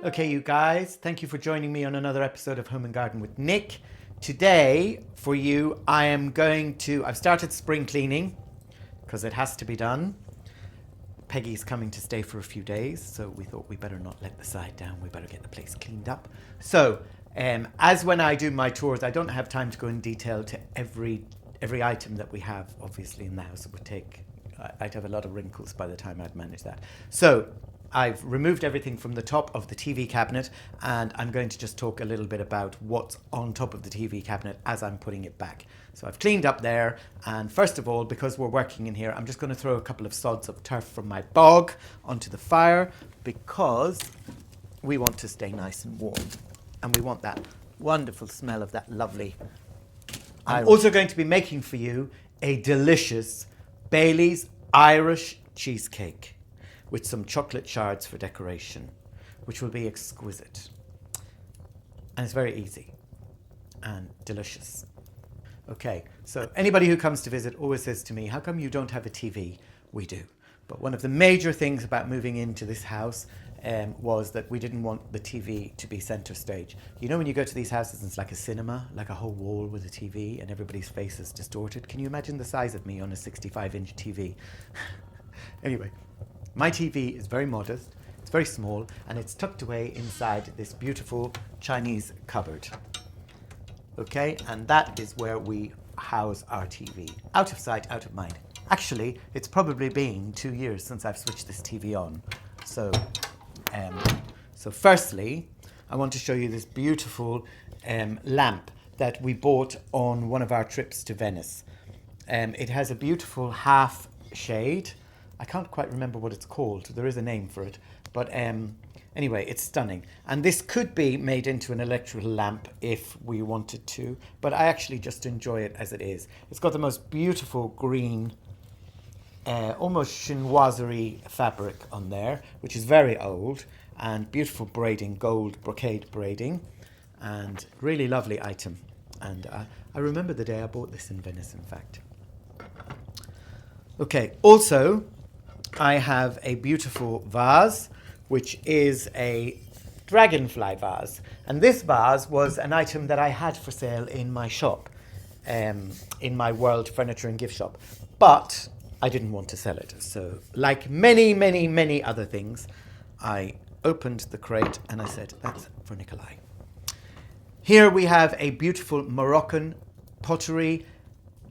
Okay, you guys, thank you for joining me on another episode of Home and Garden with Nick. Today, for you, I've started spring cleaning because it has to be done. Peggy's coming to stay for a few days, so we thought we better not let the side down. We better get the place cleaned up. So, as when I do my tours, I don't have time to go in detail to every item that we have, obviously, in the house. I'd have a lot of wrinkles by the time I'd manage that. So, I've removed everything from the top of the TV cabinet, and I'm going to just talk a little bit about what's on top of the TV cabinet as I'm putting it back. So I've cleaned up there, and first of all, because we're working in here, I'm just going to throw a couple of sods of turf from my bog onto the fire because we want to stay nice and warm, and we want that wonderful smell of that lovely. I'm also going to be making for you a delicious Bailey's Irish cheesecake with some chocolate shards for decoration, which will be exquisite. And it's very easy and delicious. Okay, so anybody who comes to visit always says to me, how come you don't have a TV? We do. But one of the major things about moving into this house was that we didn't want the TV to be center stage. You know when you go to these houses and it's like a cinema, like a whole wall with a TV and everybody's face is distorted? Can you imagine the size of me on a 65-inch TV? Anyway, my TV is very modest, it's very small, and it's tucked away inside this beautiful Chinese cupboard. Okay, and that is where we house our TV. Out of sight, out of mind. Actually, it's probably been 2 years since I've switched this TV on. So firstly, I want to show you this beautiful lamp that we bought on one of our trips to Venice. It has a beautiful half shade. I can't quite remember what it's called. There is a name for it. But anyway, it's stunning. And this could be made into an electrical lamp if we wanted to. But I actually just enjoy it as it is. It's got the most beautiful green, almost chinoiserie fabric on there, which is very old. And beautiful braiding, gold brocade braiding. And really lovely item. And I remember the day I bought this in Venice, in fact. Okay, also, I have a beautiful vase, which is a dragonfly vase. And this vase was an item that I had for sale in my shop, in my World Furniture and Gift shop. But I didn't want to sell it. So like many, many, many other things, I opened the crate and I said, that's for Nikolai. Here we have a beautiful Moroccan pottery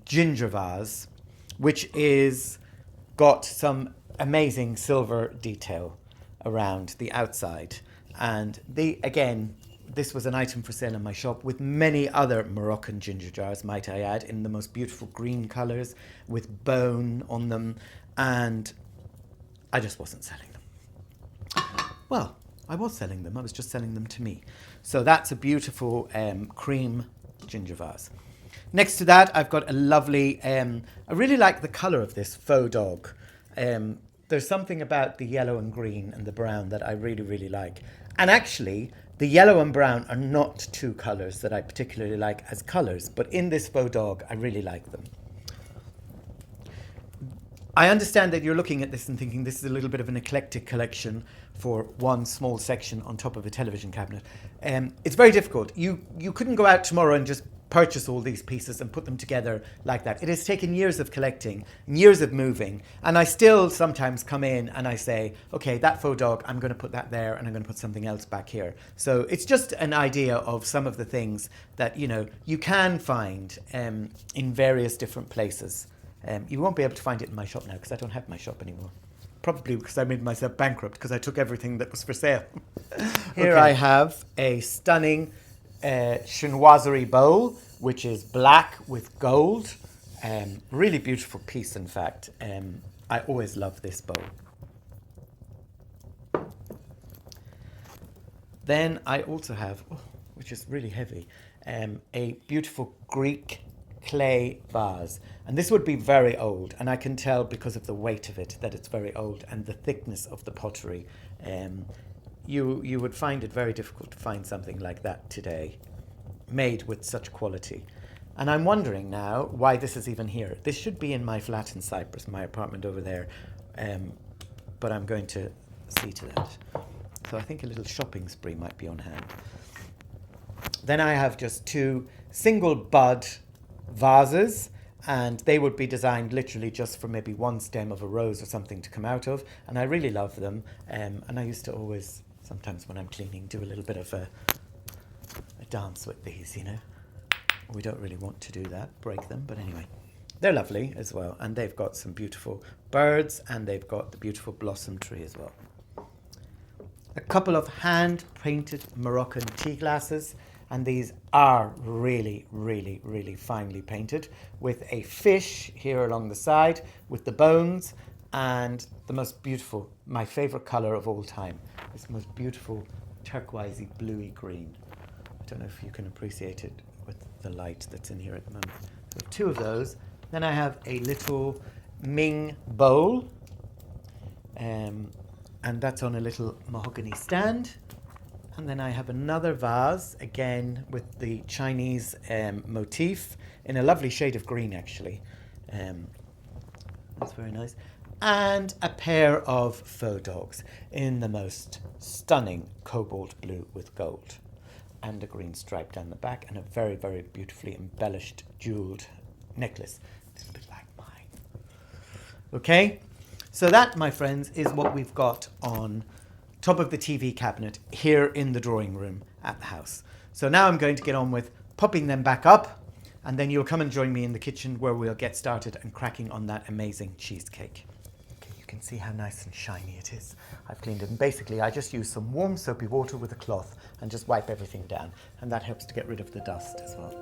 ginger vase, which is got some amazing silver detail around the outside. And this was an item for sale in my shop with many other Moroccan ginger jars, might I add, in the most beautiful green colours with bone on them. And I just wasn't selling them. Well, I was selling them. I was just selling them to me. So that's a beautiful cream ginger vase. Next to that, I've got a lovely, I really like the colour of this faux dog. There's something about the yellow and green and the brown that I really, really like. And actually, the yellow and brown are not two colours that I particularly like as colours, but in this faux dog, I really like them. I understand that you're looking at this and thinking this is a little bit of an eclectic collection for one small section on top of a television cabinet. It's very difficult. You couldn't go out tomorrow and just purchase all these pieces and put them together like that. It has taken years of collecting, years of moving, and I still sometimes come in and I say, okay, that faux dog, I'm going to put that there and I'm going to put something else back here. So it's just an idea of some of the things that, you can find in various different places. You won't be able to find it in my shop now because I don't have my shop anymore. Probably because I made myself bankrupt because I took everything that was for sale. Here I have a stunning chinoiserie bowl, which is black with gold. Really beautiful piece, in fact. I always love this bowl. Then I also have, which is really heavy, a beautiful Greek clay vase. And this would be very old, and I can tell because of the weight of it that it's very old and the thickness of the pottery. You would find it very difficult to find something like that today, made with such quality. And I'm wondering now why this is even here. This should be in my flat in Cyprus, my apartment over there, but I'm going to see to that. So I think a little shopping spree might be on hand. Then I have just 2 single bud vases, and they would be designed literally just for maybe 1 stem of a rose or something to come out of. And I really love them. And I used to always, sometimes when I'm cleaning, do a little bit of a dance with these, you know. We don't really want to do that, break them, but anyway. They're lovely as well, and they've got some beautiful birds, and they've got the beautiful blossom tree as well. A couple of hand-painted Moroccan tea glasses, and these are really, really, really finely painted, with a fish here along the side, with the bones, and the most beautiful, my favourite colour of all time, this most beautiful turquoisey, bluey green. I don't know if you can appreciate it with the light that's in here at the moment. So 2 of those. Then I have a little Ming bowl, and that's on a little mahogany stand. And then I have another vase, again with the Chinese motif, in a lovely shade of green actually. That's very nice. And a pair of faux dogs in the most stunning cobalt blue with gold. And a green stripe down the back, and a very, very beautifully embellished jeweled necklace. It's a bit like mine. Okay, so that, my friends, is what we've got on top of the TV cabinet here in the drawing room at the house. So now I'm going to get on with popping them back up, and then you'll come and join me in the kitchen where we'll get started and cracking on that amazing cheesecake. Okay, you can see how nice and shiny it is. I've cleaned it, and basically I just use some warm soapy water with a cloth and just wipe everything down, and that helps to get rid of the dust as well.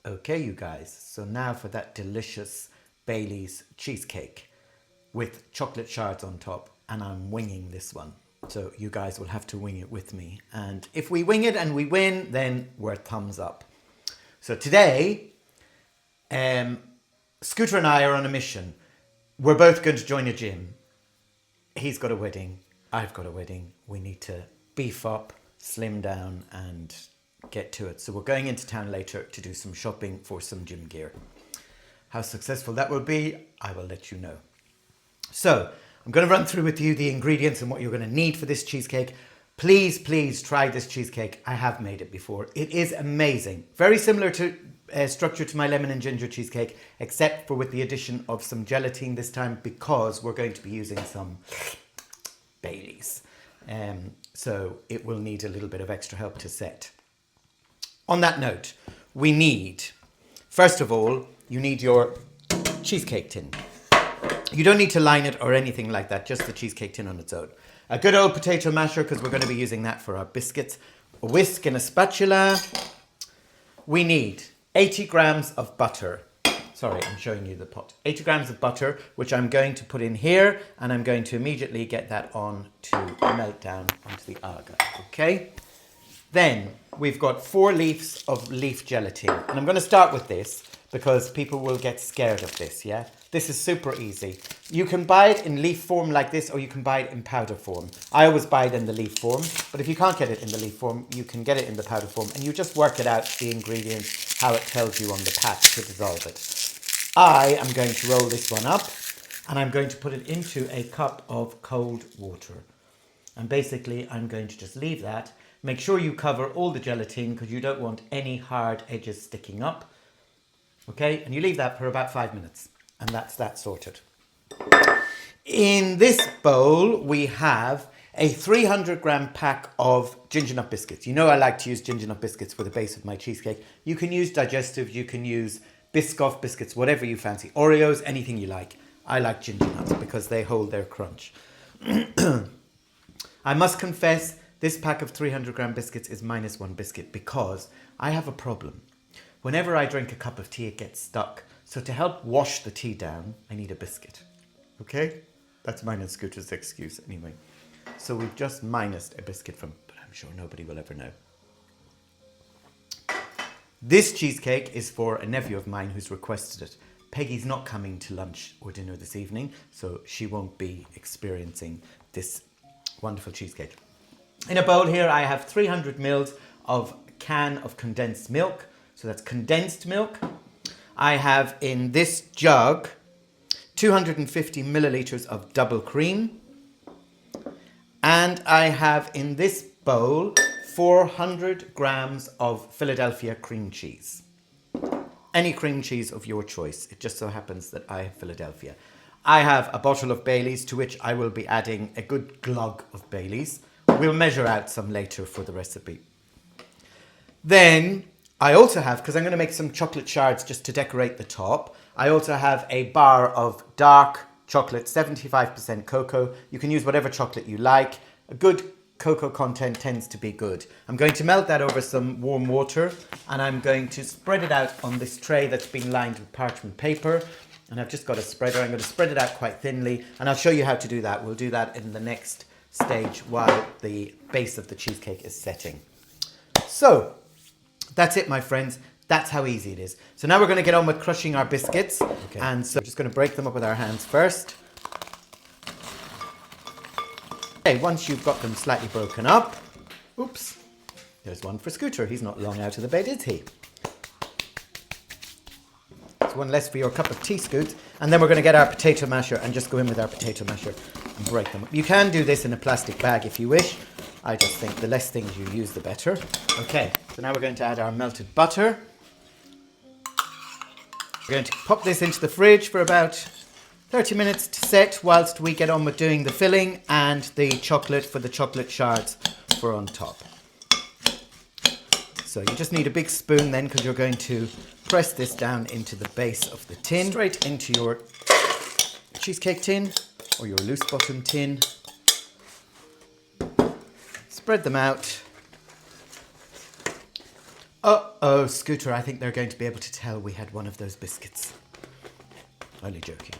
Okay, you guys, so now for that delicious Bailey's cheesecake with chocolate shards on top, and I'm winging this one. So you guys will have to wing it with me. And if we wing it and we win, then we're thumbs up. So today, Scooter and I are on a mission. We're both going to join a gym. He's got a wedding. I've got a wedding. We need to beef up, slim down, and get to it. So we're going into town later to do some shopping for some gym gear. How successful that will be, I will let you know. So I'm going to run through with you the ingredients and what you're going to need for this cheesecake. Please, please try this cheesecake. I have made it before. It is amazing. Very similar to structure to my lemon and ginger cheesecake, except for with the addition of some gelatine this time, because we're going to be using some Bailey's. So it will need a little bit of extra help to set. On that note, we need, first of all, you need your cheesecake tin. You don't need to line it or anything like that, just the cheesecake tin on its own. A good old potato masher, because we're going to be using that for our biscuits. A whisk and a spatula. We need 80 grams of butter. Sorry, I'm showing you the pot. 80 grams of butter, which I'm going to put in here, and I'm going to immediately get that on to melt down onto the agar, okay? Then we've got 4 leaves of leaf gelatin. And I'm going to start with this because people will get scared of this, yeah? This is super easy. You can buy it in leaf form like this, or you can buy it in powder form. I always buy it in the leaf form, but if you can't get it in the leaf form, you can get it in the powder form, and you just work it out, the ingredients, how it tells you on the pack to dissolve it. I am going to roll this one up, and I'm going to put it into a cup of cold water. And basically, I'm going to just leave that. Make sure you cover all the gelatin because you don't want any hard edges sticking up. Okay, and you leave that for about 5 minutes, and that's that sorted. In this bowl, we have a 300-gram pack of ginger nut biscuits. You know I like to use ginger nut biscuits for the base of my cheesecake. You can use digestive, you can use Biscoff biscuits, whatever you fancy. Oreos, anything you like. I like ginger nuts because they hold their crunch. I must confess, this pack of 300-gram biscuits is -1 biscuit because I have a problem. Whenever I drink a cup of tea, it gets stuck. So to help wash the tea down, I need a biscuit. Okay? That's mine and Scooter's excuse anyway. So we've just minused a biscuit from, but I'm sure nobody will ever know. This cheesecake is for a nephew of mine who's requested it. Peggy's not coming to lunch or dinner this evening, so she won't be experiencing this wonderful cheesecake. In a bowl here, I have 300 mils of can of condensed milk. So that's condensed milk. I have in this jug 250 milliliters of double cream. And I have in this bowl 400 grams of Philadelphia cream cheese. Any cream cheese of your choice. It just so happens that I have Philadelphia. I have a bottle of Bailey's to which I will be adding a good glug of Bailey's. We'll measure out some later for the recipe. Then I also have, because I'm going to make some chocolate shards just to decorate the top, I also have a bar of dark chocolate, 75% cocoa. You can use whatever chocolate you like. A good cocoa content tends to be good. I'm going to melt that over some warm water and I'm going to spread it out on this tray that's been lined with parchment paper. And I've just got a spreader. I'm going to spread it out quite thinly and I'll show you how to do that. We'll do that in the next stage while the base of the cheesecake is setting. So that's it, my friends. That's how easy it is. So now we're going to get on with crushing our biscuits. Okay. And so we're just going to break them up with our hands first. Okay, once you've got them slightly broken up, oops, there's one for Scooter. He's not long out of the bed, is he? There's one less for your cup of tea, Scoot. And then we're going to get our potato masher and just go in with our potato masher and break them up. You can do this in a plastic bag if you wish. I just think the less things you use, the better. Okay, so now we're going to add our melted butter. We're going to pop this into the fridge for about 30 minutes to set whilst we get on with doing the filling and the chocolate for the chocolate shards for on top. So you just need a big spoon then because you're going to press this down into the base of the tin, straight into your cheesecake tin or your loose bottom tin. Spread them out. Uh-oh, Scooter, I think they're going to be able to tell we had one of those biscuits. Only joking.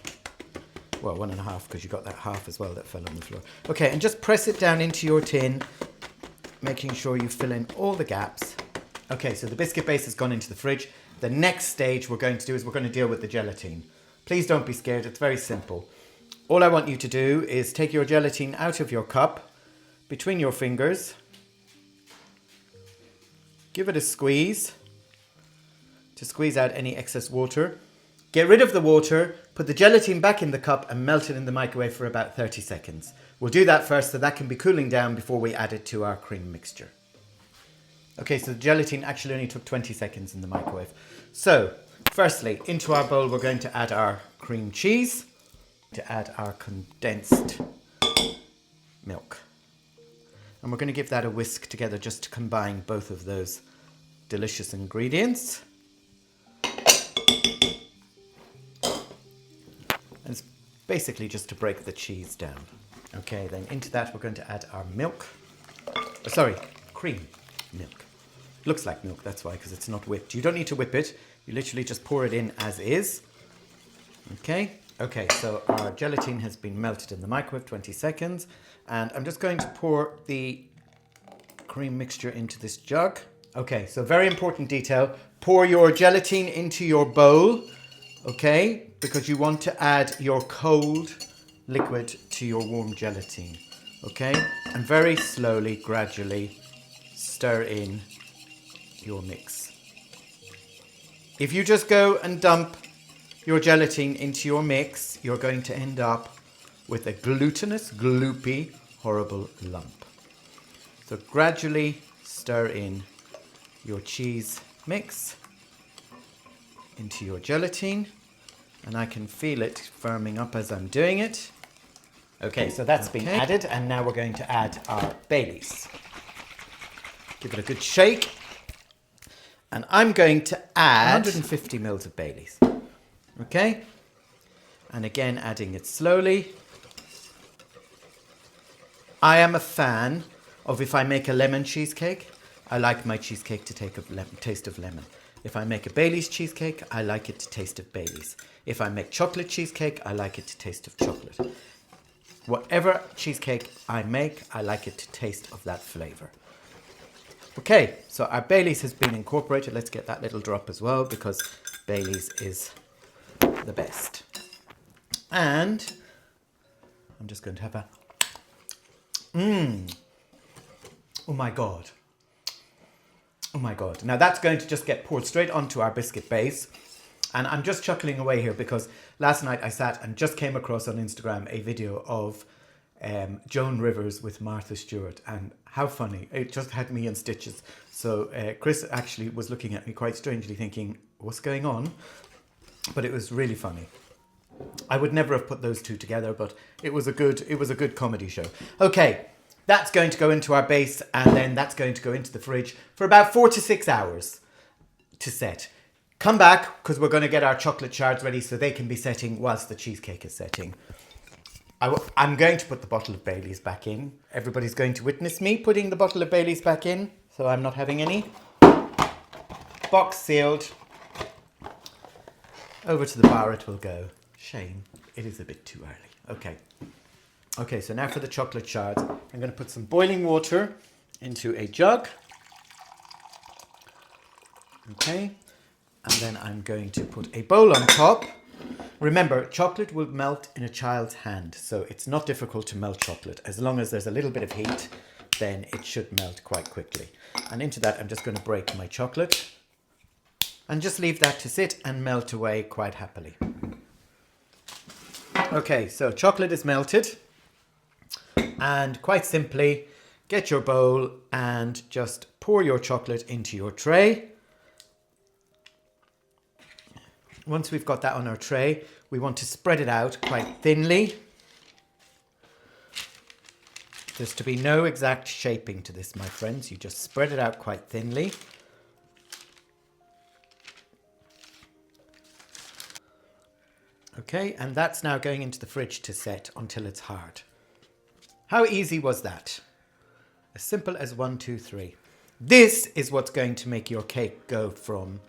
Well, 1.5 because you got that half as well that fell on the floor. Okay, and just press it down into your tin, making sure you fill in all the gaps. Okay, so the biscuit base has gone into the fridge. The next stage we're going to do is we're going to deal with the gelatine. Please don't be scared, it's very simple. All I want you to do is take your gelatine out of your cup, between your fingers, give it a squeeze to squeeze out any excess water. Get rid of the water, put the gelatine back in the cup and melt it in the microwave for about 30 seconds. We'll do that first so that can be cooling down before we add it to our cream mixture. Okay, so the gelatine actually only took 20 seconds in the microwave. So, firstly, into our bowl we're going to add our cream cheese, to add our condensed milk. And we're going to give that a whisk together just to combine both of those delicious ingredients. And it's basically just to break the cheese down. Okay, then into that we're going to add our milk. Cream milk. Looks like milk, that's why, because it's not whipped. You don't need to whip it. You literally just pour it in as is. Okay, so our gelatine has been melted in the microwave, 20 seconds. And I'm just going to pour the cream mixture into this jug. Okay, so very important detail. Pour your gelatine into your bowl, okay? Because you want to add your cold liquid to your warm gelatine, okay? And very slowly, gradually stir in your mix. If you just go and dump your gelatine into your mix, you're going to end up with a glutinous, gloopy, horrible lump. So gradually stir in your cheese mix into your gelatine, and I can feel it firming up as I'm doing it. Okay, so that's been added, and now we're going to add our Bailey's. Give it a good shake. And I'm going to add 150 mils of Bailey's. Okay? And again, adding it slowly. I am a fan of, if I make a lemon cheesecake, I like my cheesecake to taste of lemon. If I make a Bailey's cheesecake, I like it to taste of Bailey's. If I make chocolate cheesecake, I like it to taste of chocolate. Whatever cheesecake I make, I like it to taste of that flavor. Okay, so our Bailey's has been incorporated. Let's get that little drop as well, because Bailey's is the best. And I'm just going to have a... Oh my God. Oh my God. Now that's going to just get poured straight onto our biscuit base. And I'm just chuckling away here because last night I sat and just came across on Instagram a video of Joan Rivers with Martha Stewart, and how funny. It just had me in stitches. So Chris actually was looking at me quite strangely thinking, what's going on? But it was really funny. I would never have put those two together, but it was a good comedy show. Okay, that's going to go into our base, and then that's going to go into the fridge for about 4 to 6 hours to set. Come back, because we're going to get our chocolate shards ready so they can be setting whilst the cheesecake is setting. I'm going to put the bottle of Bailey's back in. Everybody's going to witness me putting the bottle of Bailey's back in, so I'm not having any. Box sealed. Over to the bar it will go. Shame, it is a bit too early. Okay, so now for the chocolate shards. I'm going to put some boiling water into a jug. Okay, and then I'm going to put a bowl on top. Remember, chocolate will melt in a child's hand, so it's not difficult to melt chocolate. As long as there's a little bit of heat, then it should melt quite quickly. And into that, I'm just going to break my chocolate and just leave that to sit and melt away quite happily. Okay, so chocolate is melted, and quite simply, get your bowl and just pour your chocolate into your tray. Once we've got that on our tray, we want to spread it out quite thinly. There's to be no exact shaping to this, my friends. You just spread it out quite thinly. Okay, and that's now going into the fridge to set until it's hard. How easy was that? As simple as 1, 2, 3. This is what's going to make your cake go from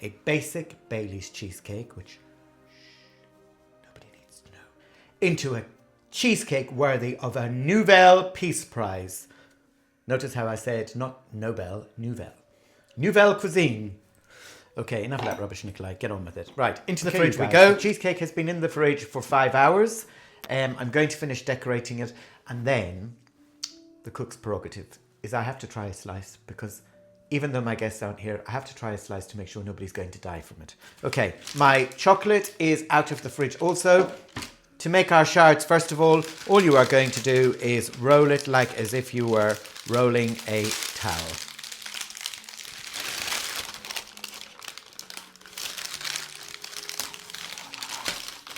a basic Bailey's cheesecake, which nobody needs to know, into a cheesecake worthy of a Nouvelle Peace Prize. Notice how I said not Nobel, Nouvelle. Nouvelle cuisine. Okay, enough of that rubbish, Nikolai. Get on with it. Right, into the fridge we go. The cheesecake has been in the fridge for 5 hours. I'm going to finish decorating it, and then the cook's prerogative is I have to try a slice, because even though my guests aren't here, I have to try a slice to make sure nobody's going to die from it. Okay, my chocolate is out of the fridge also. To make our shards, first of all you are going to do is roll it like as if you were rolling a towel.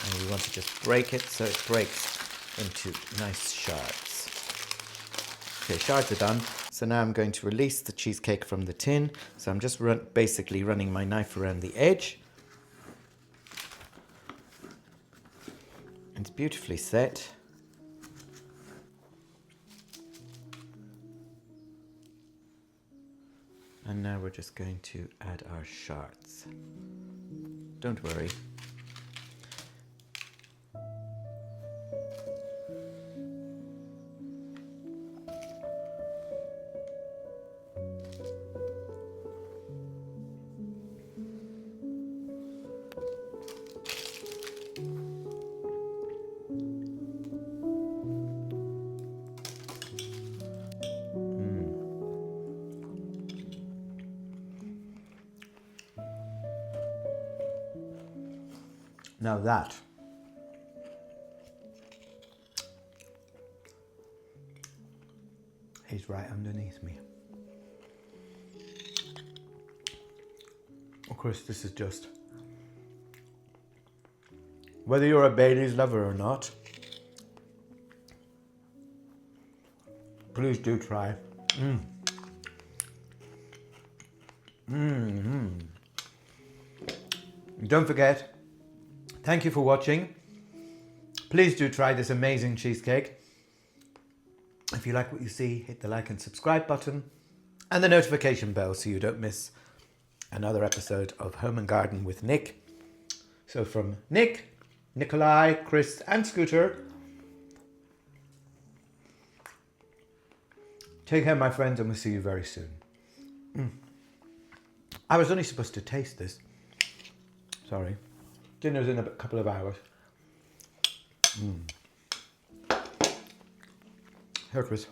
And we want to just break it so it breaks into nice shards. Okay, shards are done. So now I'm going to release the cheesecake from the tin. So I'm just basically running my knife around the edge. It's beautifully set. And now we're just going to add our shards. Don't worry. Now that is right underneath me. Of course, this is just, whether you're a Bailey's lover or not, please do try. Don't forget, thank you for watching. Please do try this amazing cheesecake. If you like what you see, hit the like and subscribe button and the notification bell so you don't miss another episode of Home and Garden with Nick. So from Nick, Nikolai, Chris and Scooter, take care my friends, and we'll see you very soon. I was only supposed to taste this. Sorry. Dinner's in a couple of hours. Here, Chris.